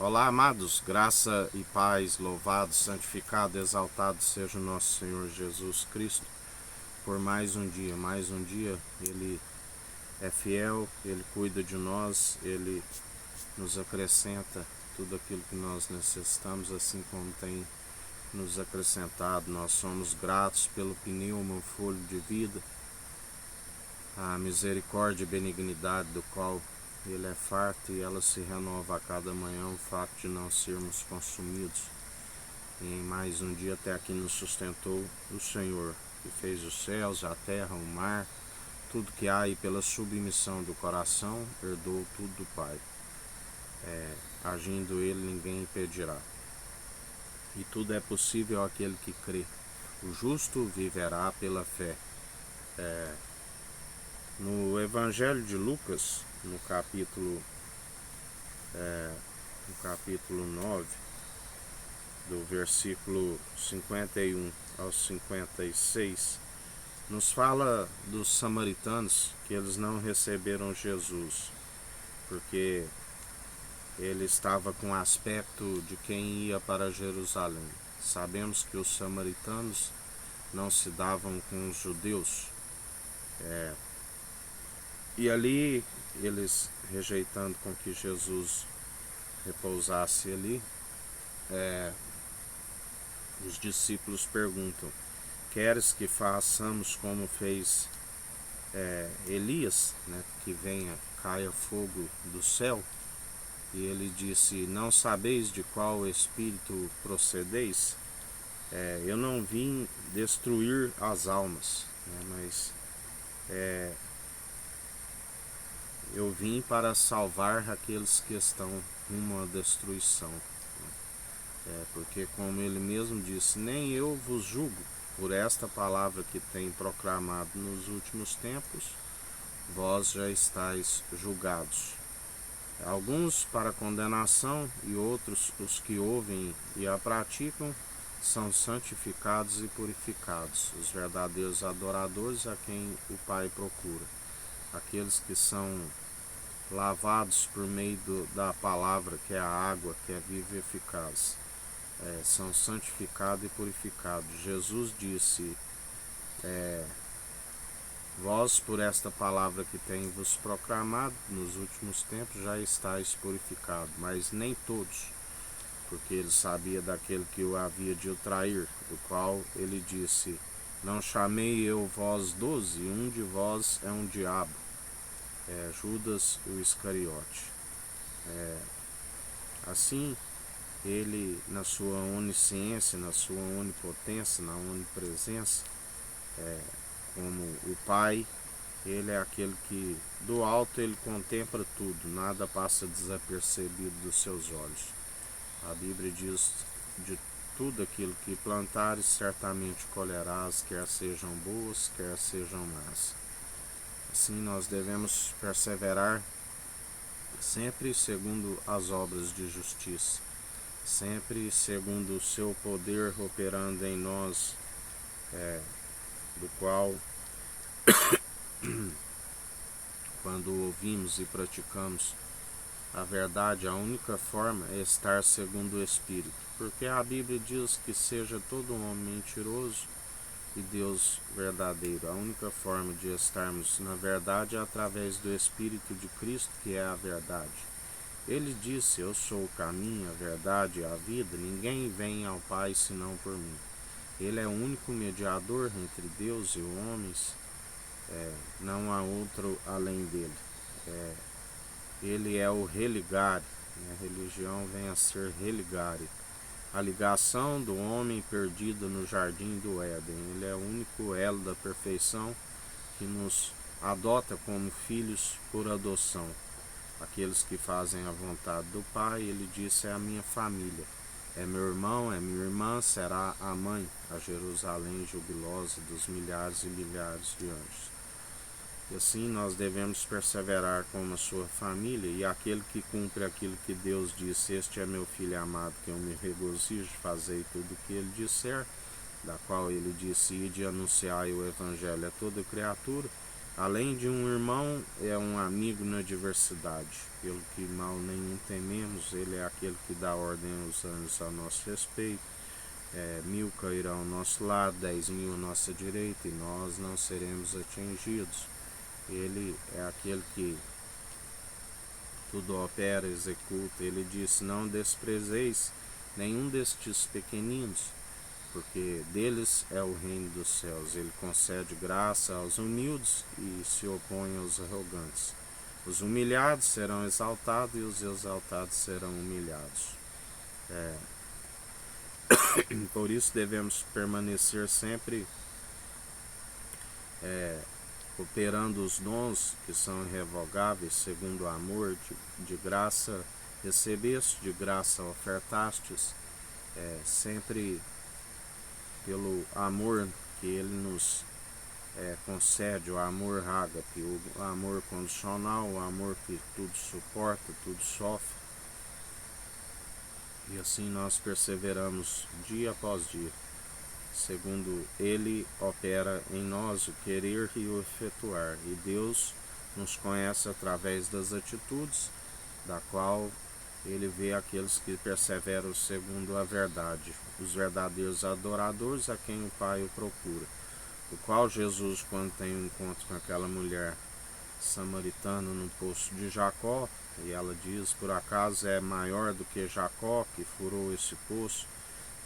Olá, amados, graça e paz, louvado, santificado, exaltado seja o nosso Senhor Jesus Cristo por mais um dia. Ele é fiel, Ele cuida de nós, Ele nos acrescenta tudo aquilo que nós necessitamos, assim como tem nos acrescentado. Nós somos gratos pelo pneuma, o fôlego de vida, a misericórdia e benignidade do qual Ele é farto e ela se renova a cada manhã, o fato de não sermos consumidos. E em mais um dia até aqui nos sustentou o Senhor, que fez os céus, a terra, o mar, tudo que há, e pela submissão do coração herdou tudo do Pai. Agindo Ele, ninguém impedirá. E tudo é possível àquele que crê. O justo viverá pela fé. No Evangelho de Lucas, no capítulo 9, do versículo 51 ao 56, nos fala dos samaritanos, que eles não receberam Jesus, porque ele estava com aspecto de quem ia para Jerusalém. Sabemos que os samaritanos não se davam com os judeus, e ali eles, rejeitando com que Jesus repousasse ali, os discípulos perguntam: queres que façamos como fez Elias, né, que venha, caia fogo do céu? E ele disse: não sabeis de qual espírito procedeis? Eu não vim destruir as almas, né, mas eu vim para salvar aqueles que estão rumo à destruição. Porque, como ele mesmo disse, nem eu vos julgo por esta palavra que tenho proclamado nos últimos tempos, vós já estáis julgados. Alguns para condenação e outros, os que ouvem e a praticam, são santificados e purificados, os verdadeiros adoradores a quem o Pai procura, aqueles que são lavados por meio da palavra, que é a água, que é viva e eficaz. São santificados e purificados. Jesus disse: vós, por esta palavra que tenho vos proclamado nos últimos tempos, já estáis purificados, mas nem todos, porque ele sabia daquele que o havia de o trair, do qual ele disse: não chamei eu vós 12, um de vós é um diabo, Judas o Iscariote. Assim, ele, na sua onisciência, na sua onipotência, na onipresença, como o Pai, ele é aquele que do alto ele contempla tudo, nada passa desapercebido dos seus olhos. A Bíblia diz: de tudo aquilo que plantares certamente colherás, quer sejam boas, quer sejam más. Assim nós devemos perseverar sempre segundo as obras de justiça, sempre segundo o seu poder operando em nós, do qual, quando ouvimos e praticamos a verdade, a única forma é estar segundo o Espírito, porque a Bíblia diz que seja todo homem mentiroso e Deus verdadeiro. A única forma de estarmos na verdade é através do Espírito de Cristo, que é a verdade. Ele disse: eu sou o caminho, a verdade e a vida, ninguém vem ao Pai senão por mim. Ele é o único mediador entre Deus e os homens, não há outro além dele. Ele é o religare, a religião vem a ser religare, a ligação do homem perdido no jardim do Éden. Ele é o único elo da perfeição que nos adota como filhos por adoção. Aqueles que fazem a vontade do Pai, ele disse, é a minha família. É meu irmão, é minha irmã, será a mãe, a Jerusalém jubilosa dos milhares e milhares de anjos. E assim nós devemos perseverar como a sua família, e aquele que cumpre aquilo que Deus disse: este é meu filho amado, que eu me regozijo, fazei tudo o que ele disser, da qual ele disse: ide anunciai o Evangelho a toda criatura. Além de um irmão, é um amigo na adversidade. Pelo que mal nenhum tememos, ele é aquele que dá ordem aos anjos a nosso respeito. 1000 cairão ao nosso lado, 10.000 à nossa direita, e nós não seremos atingidos. Ele é aquele que tudo opera, executa. Ele disse: não desprezeis nenhum destes pequeninos, porque deles é o reino dos céus. Ele concede graça aos humildes e se opõe aos arrogantes. Os humilhados serão exaltados e os exaltados serão humilhados. Por isso devemos permanecer sempre operando os dons que são irrevogáveis, segundo o amor. De graça recebeste, de graça ofertastes, sempre pelo amor que ele nos concede, o amor ágape, o amor condicional, o amor que tudo suporta, tudo sofre. E assim nós perseveramos dia após dia, segundo ele opera em nós o querer e o efetuar. E Deus nos conhece através das atitudes, da qual ele vê aqueles que perseveram segundo a verdade, os verdadeiros adoradores a quem o Pai o procura. O qual Jesus, quando tem um encontro com aquela mulher samaritana no poço de Jacó, e ela diz: por acaso é maior do que Jacó, que furou esse poço,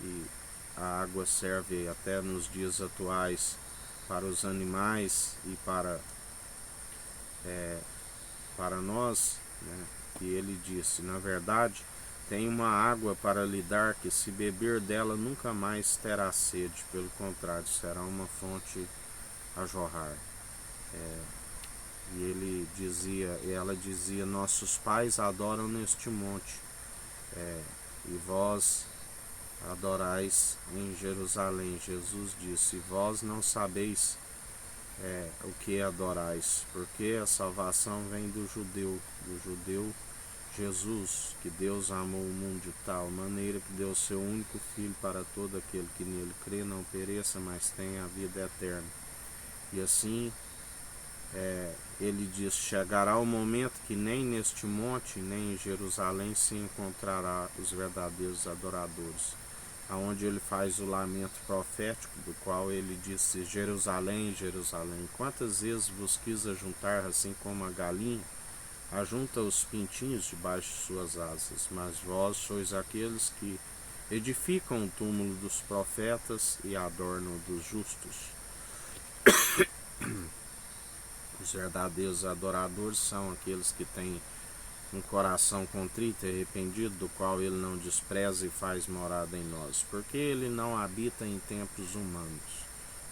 e a água serve até nos dias atuais para os animais e para nós, né? E ele disse: na verdade, tem uma água para lhe dar que, se beber dela, nunca mais terá sede, pelo contrário, será uma fonte a jorrar. E ele dizia, e ela dizia: nossos pais adoram neste monte, e vós adorais em Jerusalém. Jesus disse: vós não sabeis o que adorais, porque a salvação vem do judeu Jesus, que Deus amou o mundo de tal maneira que deu seu único Filho, para todo aquele que nele crê não pereça, mas tenha a vida eterna. E assim ele diz: chegará o momento que nem neste monte, nem em Jerusalém se encontrará os verdadeiros adoradores, aonde ele faz o lamento profético, do qual ele disse: Jerusalém, Jerusalém, quantas vezes vos quis ajuntar, assim como a galinha ajunta os pintinhos debaixo de suas asas, mas vós sois aqueles que edificam o túmulo dos profetas e adornam dos justos. Os verdadeiros adoradores são aqueles que têm um coração contrito e arrependido, do qual ele não despreza e faz morada em nós, porque ele não habita em templos humanos,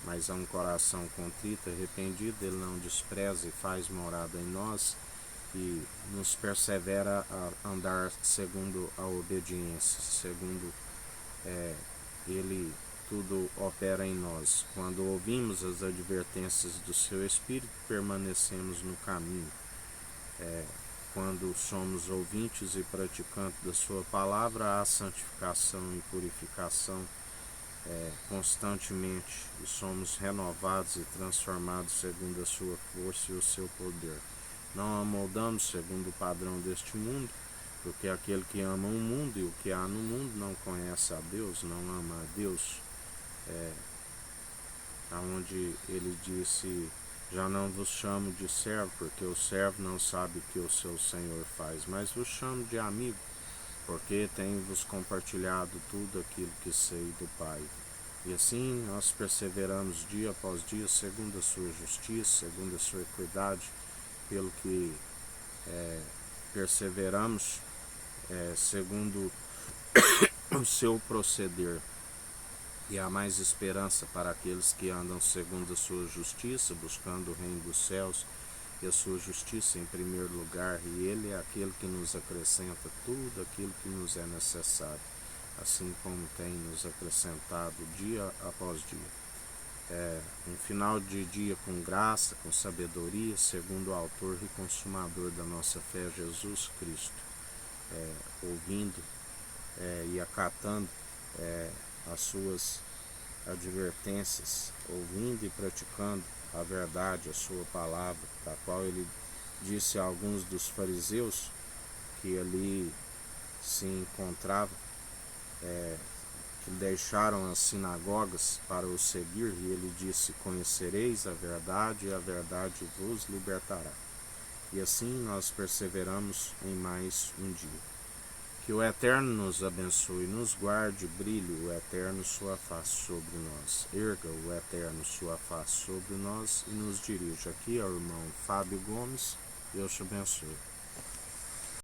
mas é um coração contrito e arrependido, ele não despreza e faz morada em nós, e nos persevera a andar segundo a obediência, segundo ele tudo opera em nós. Quando ouvimos as advertências do seu Espírito, permanecemos no caminho. Quando somos ouvintes e praticantes da sua palavra, há santificação e purificação constantemente, e somos renovados e transformados segundo a sua força e o seu poder. Não amoldamos segundo o padrão deste mundo, porque aquele que ama o mundo e o que há no mundo não conhece a Deus, não ama a Deus. Aonde ele disse: já não vos chamo de servo, porque o servo não sabe o que o seu senhor faz, mas vos chamo de amigo, porque tenho-vos compartilhado tudo aquilo que sei do Pai. E assim nós perseveramos dia após dia, segundo a sua justiça, segundo a sua equidade, pelo que perseveramos segundo o seu proceder. E há mais esperança para aqueles que andam segundo a sua justiça, buscando o reino dos céus e a sua justiça em primeiro lugar, e ele é aquele que nos acrescenta tudo aquilo que nos é necessário, assim como tem nos acrescentado dia após dia. Um final de dia com graça, com sabedoria, segundo o autor e consumador da nossa fé, Jesus Cristo, ouvindo e acatando as suas advertências, ouvindo e praticando a verdade, a sua palavra, da qual ele disse a alguns dos fariseus que ali se encontravam, que deixaram as sinagogas para o seguir, e ele disse: conhecereis a verdade, e a verdade vos libertará. E assim nós perseveramos em mais um dia. Que o Eterno nos abençoe, nos guarde, brilhe o Eterno sua face sobre nós. Erga o Eterno sua face sobre nós e nos dirija. Aqui é o irmão Fábio Gomes. Deus te abençoe.